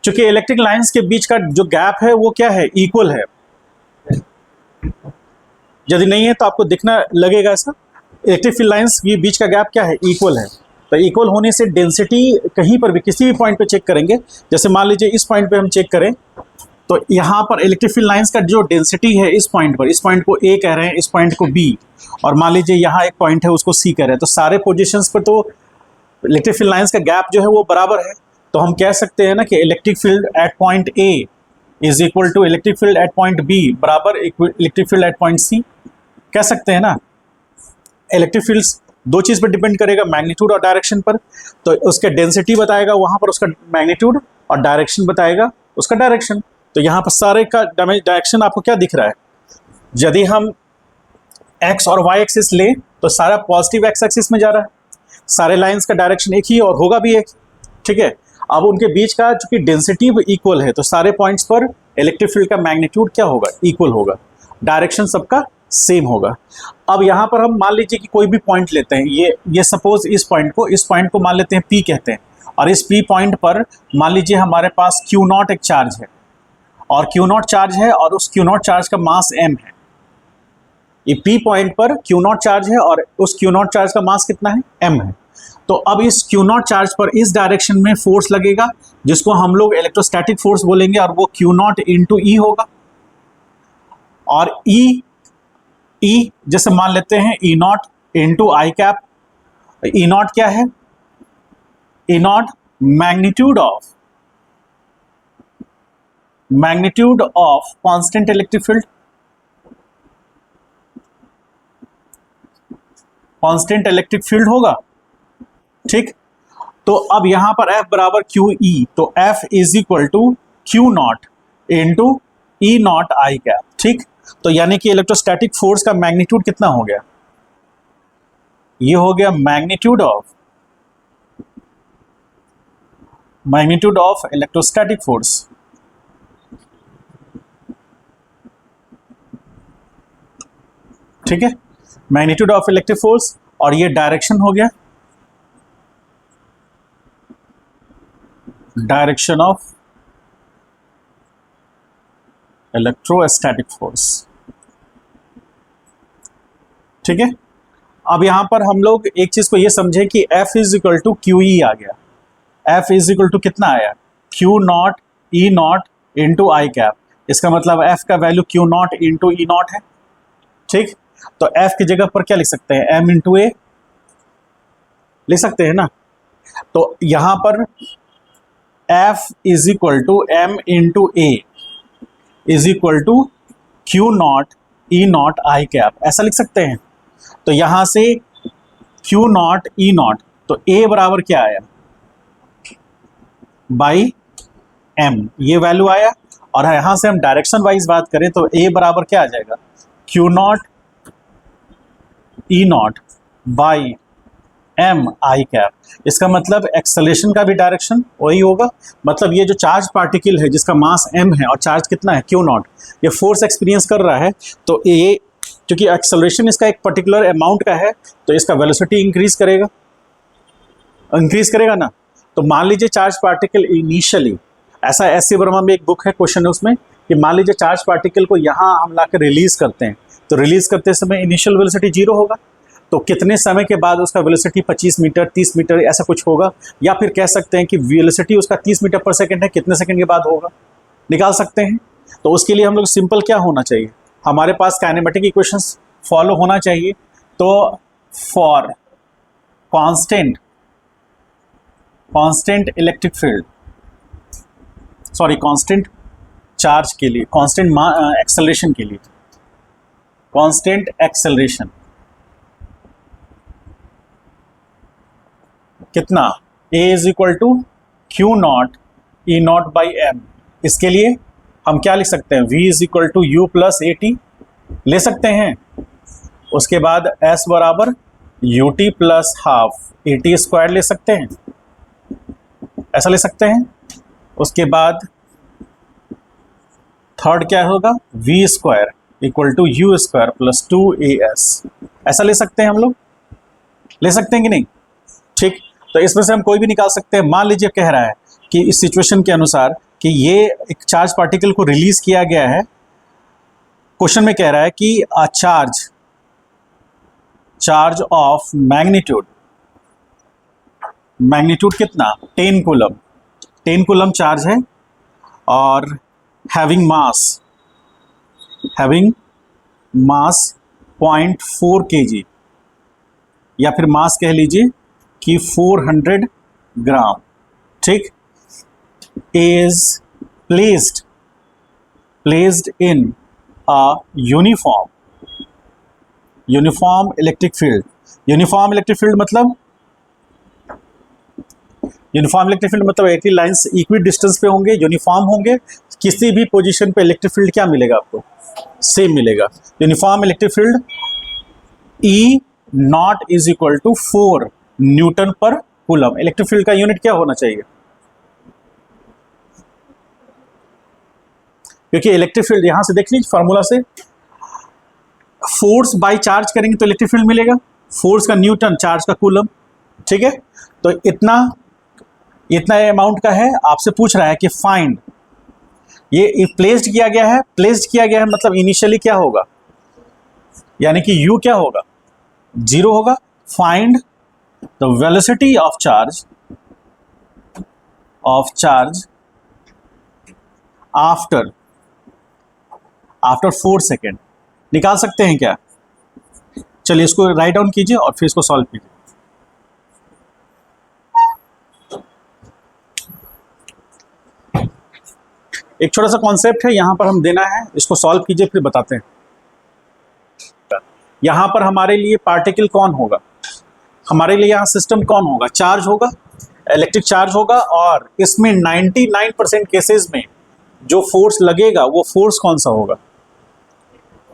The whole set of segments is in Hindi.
चूंकि इलेक्ट्रिक लाइंस के बीच का जो गैप है वो क्या है, इक्वल है। यदि नहीं है तो आपको दिखना लगेगा ऐसा, इलेक्ट्रिक फील्ड लाइंस के बीच का गैप क्या है, इक्वल है। तो इक्वल होने से डेंसिटी कहीं पर भी किसी भी पॉइंट पे चेक करेंगे, जैसे मान लीजिए इस पॉइंट पे हम चेक करें तो यहाँ पर इलेक्ट्रिक फील्ड लाइंस का जो डेंसिटी है इस पॉइंट पर, इस पॉइंट को ए कह रहे हैं, इस पॉइंट को बी, और मान लीजिए यहाँ एक पॉइंट है उसको सी कह रहे हैं, तो सारे पोजिशंस पर तो इलेक्ट्रिक फील्ड लाइंस का गैप जो है वो बराबर है। तो हम कह सकते हैं ना कि electric field at point A is equal to electric field at point B बराबर electric field at point C, कह सकते हैं ना। इलेक्ट्रिक फील्ड्स दो चीज़ पर डिपेंड करेगा, मैग्नीट्यूड और डायरेक्शन पर। तो उसके डेंसिटी बताएगा वहाँ पर उसका मैग्नीट्यूड, और डायरेक्शन बताएगा उसका डायरेक्शन। तो यहाँ पर सारे का डायरेक्शन आपको क्या दिख रहा है, यदि हम एक्स और वाई एक्सिस ले तो सारा पॉजिटिव एक्स एक्सिस में जा रहा है, सारे लाइंस का डायरेक्शन एक ही और होगा भी एक, ठीक है। अब उनके बीच का चूंकि डेंसिटी इक्वल है तो सारे पॉइंट्स पर इलेक्ट्रिक फील्ड का मैग्नीट्यूड क्या होगा, इक्वल होगा, डायरेक्शन सबका सेम होगा। अब यहाँ पर हम मान लीजिए कि कोई भी पॉइंट लेते हैं, ये सपोज इस पॉइंट को मान लेते हैं P कहते हैं, और इस P पॉइंट पर मान लीजिए हमारे पास Q0 एक चार्ज है, और Q0 चार्ज है और उस Q0 चार्ज का मास m है। ये P पॉइंट पर Q0 चार्ज है और उस Q0 चार्ज का मास कितना है, m है। तो अब इस Q0 चार्ज पर इस डायरेक्शन में फोर्स लगेगा जिसको हम लोग इलेक्ट्रोस्टैटिक फोर्स बोलेंगे, और वो Q0 इंटू E होगा। और E जैसे मान लेते हैं E0 इंटू आई कैप। E0 क्या है, E0 magnitude of constant electric field, constant electric field होगा, ठीक। तो अब यहां पर F बराबर QE, तो F is equal to Q0 into E0 I cap, ठीक। तो यानी कि इलेक्ट्रोस्टैटिक फोर्स का मैग्नीट्यूड कितना हो गया, ये हो गया मैग्नीट्यूड ऑफ इलेक्ट्रोस्टैटिक फोर्स, ठीक है, मैग्नीट्यूड ऑफ इलेक्ट्रिक फोर्स। और ये डायरेक्शन हो गया, डायरेक्शन ऑफ इलेक्ट्रोस्टैटिक फोर्स, ठीक है। अब यहां पर हम लोग एक चीज को ये समझे कि F is equal to QE आ गया। F इज इक्वल टू कितना आया, Q0 E0 इंटू आई कैप। इसका मतलब F का वैल्यू Q0 इंटू E0 है, ठीक। तो F की जगह पर क्या लिख सकते हैं, M इंटू A लिख सकते हैं ना। तो यहां पर F is equal to M into A is equal to Q0 E0 I cap, ऐसा लिख सकते हैं। तो यहां से Q0 E0, तो A बराबर क्या आया, बाई M, ये वैल्यू आया। और यहां से हम डायरेक्शन वाइज बात करें तो A बराबर क्या आ जाएगा, Q0 E0 by M I cap. इसका मतलब एक्सेलरेशन का भी डायरेक्शन वही होगा। मतलब ये जो चार्ज पार्टिकल है जिसका मास m है और चार्ज कितना है Q0, ये फोर्स एक्सपीरियंस कर रहा है, तो ये क्योंकि एक्सेलरेशन इसका एक पर्टिकुलर अमाउंट का है तो इसका वेलोसिटी इंक्रीज करेगा ना। तो मान लीजिए चार्ज पार्टिकल इनिशियली, ऐसा S.C. वर्मा में एक बुक है, क्वेश्चन है उसमें कि मान लीजिए चार्ज पार्टिकल को यहाँ हम लाकर रिलीज करते हैं, तो रिलीज करते समय इनिशियल वेलोसिटी 0 होगा, तो कितने समय के बाद उसका वेलोसिटी 25 मीटर 30 मीटर ऐसा कुछ होगा, या फिर कह सकते हैं कि वेलोसिटी उसका 30 मीटर पर सेकंड है, कितने सेकंड के बाद होगा, निकाल सकते हैं। तो उसके लिए हम लोग सिंपल क्या होना चाहिए, हमारे पास काइनेमेटिक इक्वेशंस फॉलो होना चाहिए। तो for constant electric field, sorry constant charge के लिए, कांस्टेंट एक्सेलरेशन के लिए, कांस्टेंट एक्सेलरेशन कितना, A is equal to Q0 E0 by M। इसके लिए हम क्या लिख सकते हैं, V is equal to U plus AT ले सकते हैं। उसके बाद S बराबर UT plus half AT square ले सकते हैं, ऐसा ले सकते हैं। उसके बाद थर्ड क्या होगा, V square equal to U square plus 2AS, ऐसा ले सकते हैं, हम लोग ले सकते हैं कि नहीं, ठीक। तो इसमें से हम कोई भी निकाल सकते हैं। मान लीजिए कह रहा है कि इस सिचुएशन के अनुसार कि ये एक चार्ज पार्टिकल को रिलीज किया गया है। क्वेश्चन में कह रहा है कि अ चार्ज ऑफ मैग्नीट्यूड कितना 10 कूलम 10 कूलम चार्ज है, और हैविंग मास 0.4 kg, या फिर मास कह लीजिए कि 400 ग्राम, ठीक, is placed in a uniform electric field. Uniform electric field मतलब इलेक्ट्रिक लाइंस इक्वी डिस्टेंस पे होंगे, यूनिफॉर्म होंगे, किसी भी पोजीशन पे इलेक्ट्रिक फील्ड क्या मिलेगा आपको, सेम मिलेगा। Uniform electric field E not is equal to 4 newton per coulomb. Electric field का यूनिट क्या होना चाहिए, क्योंकि इलेक्ट्रिक फील्ड यहां से देख लीजिए फॉर्मूला से, फोर्स बाय चार्ज करेंगे तो इलेक्ट्रिक फील्ड मिलेगा, फोर्स का न्यूटन, चार्ज का कूलम, ठीक है। तो इतना अमाउंट का है, आपसे पूछ रहा है कि फाइंड, ये प्लेस्ड किया गया है मतलब इनिशियली क्या होगा, यानी कि U क्या होगा, 0 होगा। Find the velocity of charge after 4 second. निकाल सकते हैं क्या, चलिए इसको राइट डाउन कीजिए और फिर इसको सॉल्व कीजिए। एक छोटा सा कॉन्सेप्ट है यहां पर हम देना है, इसको सॉल्व कीजिए फिर बताते हैं। यहां पर हमारे लिए पार्टिकल कौन होगा, हमारे लिए यहां सिस्टम कौन होगा, चार्ज होगा, इलेक्ट्रिक चार्ज होगा, और इसमें 99% केसेस में जो फोर्स लगेगा वो फोर्स कौन सा होगा,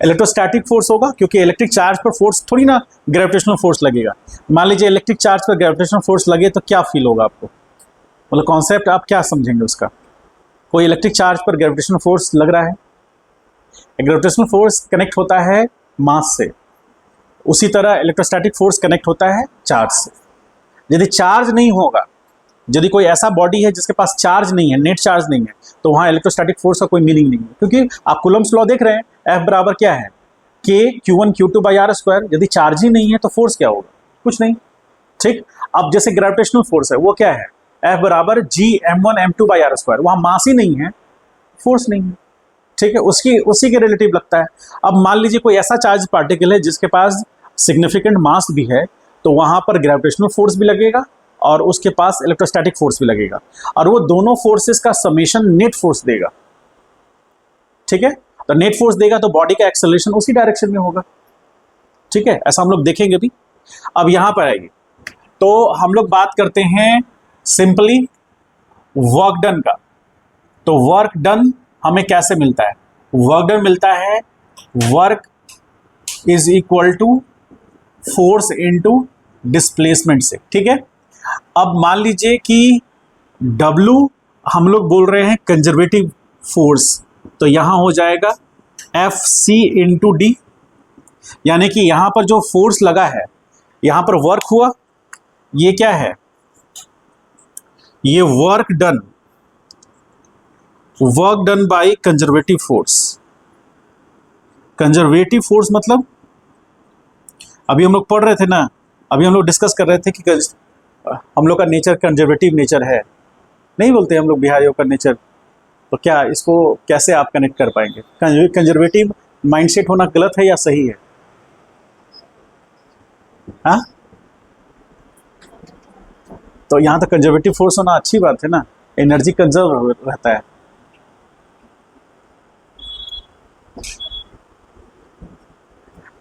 इलेक्ट्रोस्टैटिक फोर्स होगा, क्योंकि इलेक्ट्रिक चार्ज पर फोर्स थोड़ी ना ग्रेविटेशनल फोर्स लगेगा। मान लीजिए इलेक्ट्रिक चार्ज पर ग्रेविटेशनल फोर्स लगे तो क्या फील होगा आपको, मतलब कॉन्सेप्ट आप क्या समझेंगे उसका। कोई इलेक्ट्रिक चार्ज पर ग्रेविटेशनल फोर्स लग रहा है, ग्रेविटेशनल फोर्स कनेक्ट होता है मास से, उसी तरह इलेक्ट्रोस्टैटिक फोर्स कनेक्ट होता है चार्ज से। यदि चार्ज नहीं होगा, यदि कोई ऐसा बॉडी है जिसके पास चार्ज नहीं है, नेट चार्ज नहीं है, तो वहाँ इलेक्ट्रोस्टैटिक फोर्स का कोई मीनिंग नहीं है, क्योंकि आप कूलम्स लॉ देख रहे हैं, F बराबर क्या है, K Q1 Q2 by R square. यदि चार्ज ही नहीं है तो फोर्स क्या होगा, कुछ नहीं, ठीक। अब जैसे ग्रेविटेशनल फोर्स है वो क्या है, F बराबर G M1 M2 by R square, वहाँ मास ही नहीं है, फोर्स नहीं है, ठीक है, उसी के रिलेटिव लगता है। अब मान लीजिए कोई ऐसा चार्ज पार्टिकल है जिसके पास सिग्निफिकेंट मास भी है, तो वहाँ पर ग्रेविटेशनल फोर्स भी लगेगा और उसके पास इलेक्ट्रोस्टैटिक फोर्स भी लगेगा, और वो दोनों फोर्सेस का समेशन नेट फोर्स देगा, ठीक है। तो नेट फोर्स देगा तो बॉडी का एक्सेलरेशन उसी डायरेक्शन में होगा, ठीक है, ऐसा हम लोग देखेंगे भी। अब यहां पर आएगी तो हम लोग बात करते हैं सिंपली वर्क डन का। तो वर्क डन हमें कैसे मिलता है, वर्क डन मिलता है work is equal to force into displacement से, ठीक है। अब मान लीजिए कि W हम लोग बोल रहे हैं कंजर्वेटिव फोर्स, तो यहां हो जाएगा FC इंटू डी, यानी कि यहां पर जो फोर्स लगा है, यहां पर वर्क हुआ, ये क्या है, ये work done by conservative force. Conservative force मतलब अभी हम लोग पढ़ रहे थे ना, अभी हम लोग डिस्कस कर रहे थे कि हम लोग का नेचर कंजर्वेटिव नेचर है, नहीं बोलते हम लोग बिहारियों का नेचर, तो क्या इसको कैसे आप कनेक्ट कर पाएंगे, कंजर्वेटिव माइंडसेट होना गलत है या सही है, हाँ। तो यहाँ तो कंजर्वेटिव फोर्स होना अच्छी बात है ना, एनर्जी कंजर्व रहता है।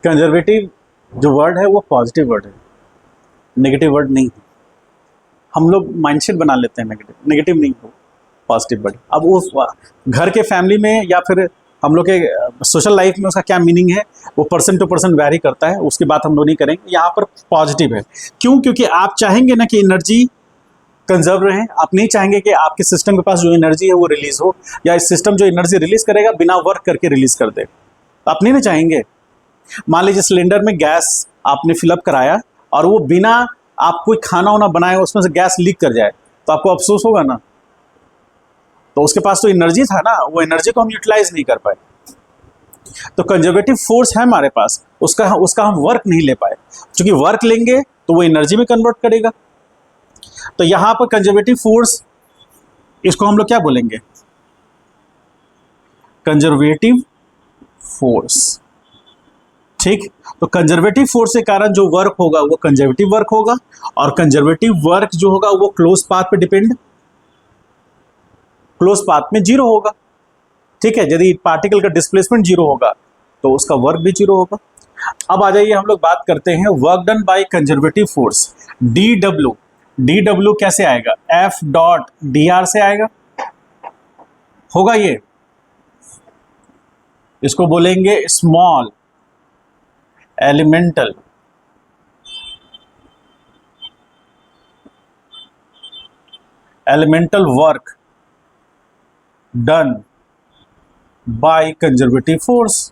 कंजर्वेटिव जो वर्ड है वो पॉजिटिव वर्ड है, नेगेटिव वर्ड नहीं है। हम लोग माइंडसेट बना लेते हैं नेगेटिव नहीं हो, पॉजिटिव वर्ड। अब उस घर के फैमिली में या फिर हम लोग के सोशल लाइफ में उसका क्या मीनिंग है वो पर्सन टू पर्सन वैरी करता है, उसकी बात हम लोग नहीं करेंगे। यहाँ पर पॉजिटिव है, क्यों, क्योंकि आप चाहेंगे ना कि एनर्जी कंजर्व रहे, आप नहीं चाहेंगे कि आपके सिस्टम के पास जो एनर्जी है वो रिलीज हो, या इस सिस्टम जो एनर्जी रिलीज करेगा बिना वर्क करके रिलीज कर दे, आप नहीं ना चाहेंगे। मान लीजिए सिलेंडर में गैस आपने फिलअप कराया और वो बिना आप कोई खाना वाना बनाए उसमें से गैस लीक कर जाए, तो आपको अफसोस होगा ना। तो उसके पास तो एनर्जी था ना, वो एनर्जी को हम यूटिलाइज नहीं कर पाए। तो कंजर्वेटिव फोर्स है हमारे पास, उसका हम वर्क नहीं ले पाए। क्योंकि वर्क लेंगे तो वो एनर्जी में कन्वर्ट करेगा। तो यहां पर कंजर्वेटिव फोर्स, इसको हम लोग क्या बोलेंगे? Conservative force. ठीक, तो कंजर्वेटिव फोर्स के कारण जो वर्क होगा वो कंजर्वेटिव वर्क होगा, और कंजर्वेटिव वर्क जो होगा वो क्लोज पाथ पे डिपेंड, क्लोज पाथ में जीरो होगा। ठीक है, यदि पार्टिकल का डिस्प्लेसमेंट जीरो होगा तो उसका वर्क भी जीरो होगा। अब आ जाइए हम लोग बात करते हैं work done by conservative force. D W कैसे आएगा? एफ डॉट डी आर से आएगा, होगा ये। इसको बोलेंगे small elemental work done by conservative force.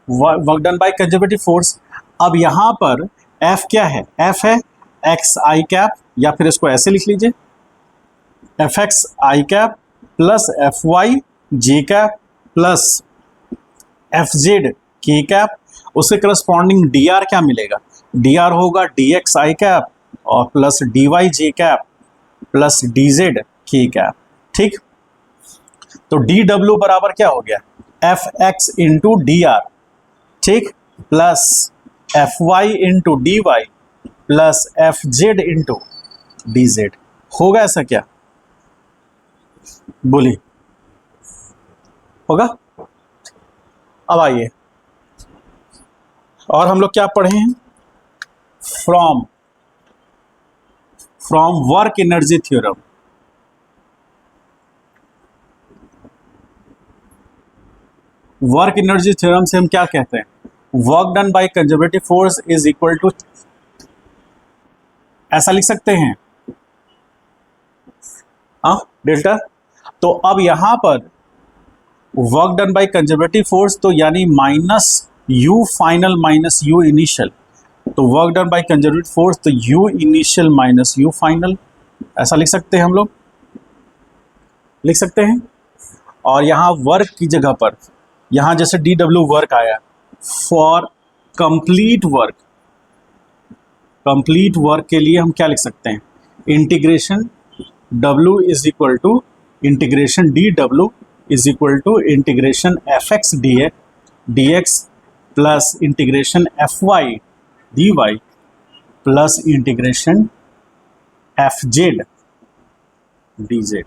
Work done by conservative force. अब यहां पर F क्या है? F है एक्स आई कैप, या फिर इसको ऐसे लिख लीजिए, F X I cap plus F Y J cap plus F Z K cap. उसके करस्पॉन्डिंग डी आर क्या मिलेगा? डी आर होगा डी एक्स आई कैप और plus D Y J cap plus D Z K cap. ठीक, तो डी डब्ल्यू बराबर क्या हो गया? F X into D R, ठीक, plus F Y into D Y plus F Z into D Z. होगा ऐसा क्या? बोलिए, होगा? अब आइए, और हम लोग क्या पढ़े हैं? From work energy theorem. Work energy theorem से हम क्या कहते हैं? Work done by conservative force is equal to, ऐसा लिख सकते हैं, डेल्टा। तो अब यहां पर work done by conservative force तो यानी minus U final minus U initial. तो work done by conservative force तो U initial minus U final, ऐसा लिख सकते हैं, हम लोग लिख सकते हैं। और यहां वर्क की जगह पर, यहां जैसे डी डब्ल्यू वर्क आया, फॉर कंप्लीट वर्क के लिए हम क्या लिख सकते हैं? Integration W is equal to integration D W is equal to integration F X D X plus integration F Y D Y plus integration F Z D Z.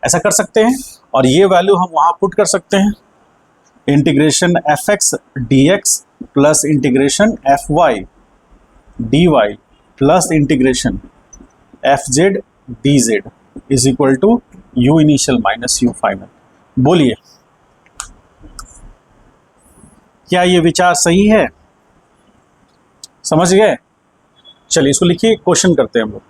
ऐसा कर सकते हैं, और ये वैल्यू हम वहां पुट कर सकते हैं, integration F X D X plus integration F Y D Y plus integration F Z D Z is equal to U initial minus U final. बोलिए, क्या ये विचार सही है? समझ गए? चलिए इसको लिखिए, क्वेश्चन करते हैं हम लोग।